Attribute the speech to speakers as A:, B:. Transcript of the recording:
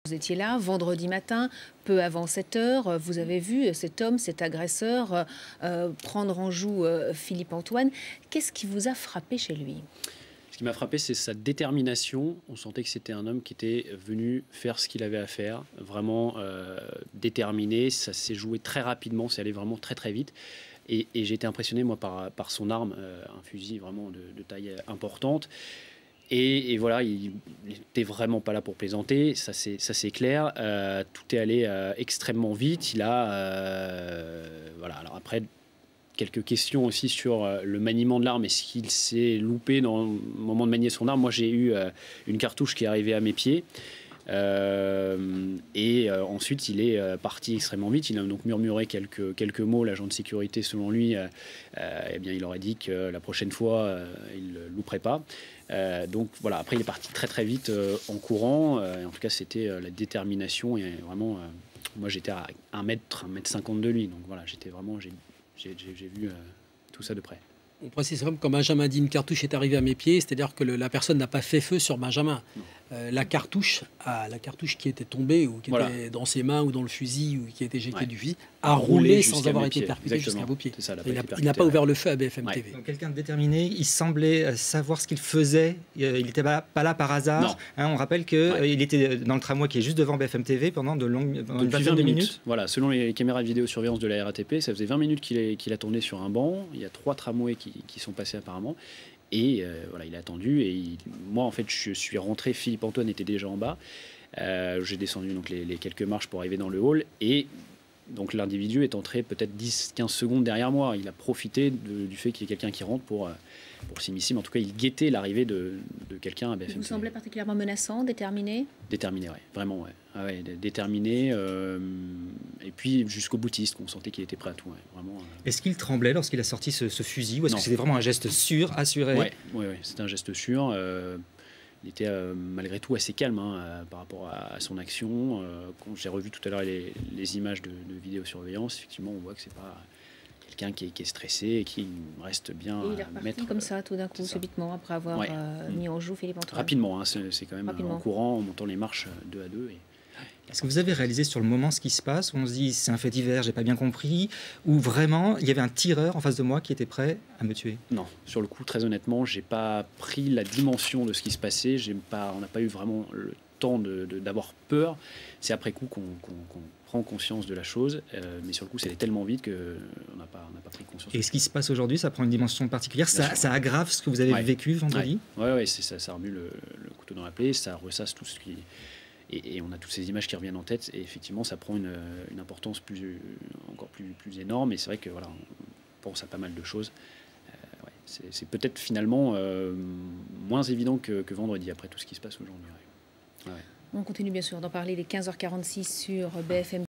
A: Vous étiez là vendredi matin, peu avant 7 heures. Vous avez vu cet homme, cet agresseur, prendre en joue Philippe Antoine. Qu'est-ce qui vous a frappé chez lui?
B: Ce qui m'a frappé, c'est sa détermination. On sentait que c'était un homme qui était venu faire ce qu'il avait à faire, vraiment déterminé. Ça s'est joué très rapidement, c'est allé vraiment très très vite. Et j'ai été impressionné, moi, par son arme, un fusil vraiment de taille importante. Et voilà, il n'était vraiment pas là pour plaisanter, ça c'est clair. Tout est allé extrêmement vite. Il a, voilà, alors après, quelques questions aussi sur le maniement de l'arme. Est-ce qu'il s'est loupé dans le moment de manier son arme? Moi, j'ai eu une cartouche qui est arrivée à mes pieds. Ensuite, il est parti extrêmement vite. Il a donc murmuré quelques mots. L'agent de sécurité, selon lui, eh bien, il aurait dit que la prochaine fois, il ne louperait pas. Donc voilà, après, il est parti très très vite en courant. En tout cas, c'était la détermination. Et vraiment, moi, j'étais à 1 mètre 50 de lui. Donc voilà, j'étais vraiment, j'ai vu tout ça de près.
C: On précise quand Benjamin dit une cartouche est arrivée à mes pieds, c'est-à-dire que la personne n'a pas fait feu sur Benjamin. La cartouche qui était tombée ou qui était dans ses mains ou dans le fusil ou qui a été éjectée du fusil a roulé sans avoir été percuté jusqu'à vos pieds.
B: Ça,
C: il n'a pas ouvert le feu à BFM TV.
D: Donc quelqu'un de déterminé, il semblait savoir ce qu'il faisait. Il n'était pas là par hasard. On rappelle qu'il était dans le tramway qui est juste devant BFM TV pendant une vingtaine de minutes.
B: Voilà, selon les caméras de vidéosurveillance de la RATP, ça faisait 20 minutes qu'il attendait sur un banc. Il y a 3 tramways qui sont passés apparemment. Et voilà, il a attendu. Et moi, en fait, je suis rentré. Philippe Antoine était déjà en bas. J'ai descendu donc les quelques marches pour arriver dans le hall. Et donc l'individu est entré peut-être 10-15 secondes derrière moi. Il a profité du fait qu'il y ait quelqu'un qui rentre pour s'immiscer. Mais en tout cas, il guettait l'arrivée de quelqu'un à BFM.
A: Il vous semblait particulièrement menaçant, déterminé?
B: Déterminé, oui. Vraiment, ouais. Ah ouais, déterminé. Et puis jusqu'au boutiste, qu'on sentait qu'il était prêt à tout. Ouais. Vraiment.
D: Est-ce qu'il tremblait lorsqu'il a sorti ce fusil ou est-ce que c'était vraiment un geste sûr, assuré?
B: Oui, c'était un geste sûr. Il était malgré tout assez calme par rapport à son action. Quand j'ai revu tout à l'heure les images de vidéosurveillance, effectivement, on voit que c'est pas quelqu'un qui est stressé et qui reste bien
A: il est reparti comme ça, tout d'un coup, subitement, après avoir mis en joue Philippe Antoine.
B: Rapidement, c'est quand même en courant, en montant les marches 2 à 2.
D: Est-ce que vous avez réalisé sur le moment ce qui se passe, où on se dit c'est un fait divers, j'ai pas bien compris, ou vraiment il y avait un tireur en face de moi qui était prêt à me tuer?
B: Non, sur le coup, très honnêtement, j'ai pas pris la dimension de ce qui se passait. On n'a pas eu vraiment le temps d'avoir peur. C'est après coup qu'on prend conscience de la chose, mais sur le coup, c'est allé tellement vite qu'on n'a pas pris conscience.
D: Et ce qui se passe aujourd'hui, ça prend une dimension particulière. Ça aggrave ce que vous avez vécu vendredi?
B: Oui, ça remue le couteau dans la plaie, ça ressasse tout ce qui... Et on a toutes ces images qui reviennent en tête, et effectivement, ça prend une importance encore plus énorme. Et c'est vrai que voilà, on pense à pas mal de choses. C'est peut-être finalement moins évident que vendredi, après tout ce qui se passe aujourd'hui.
A: On continue bien sûr d'en parler les 15h46 sur BFM.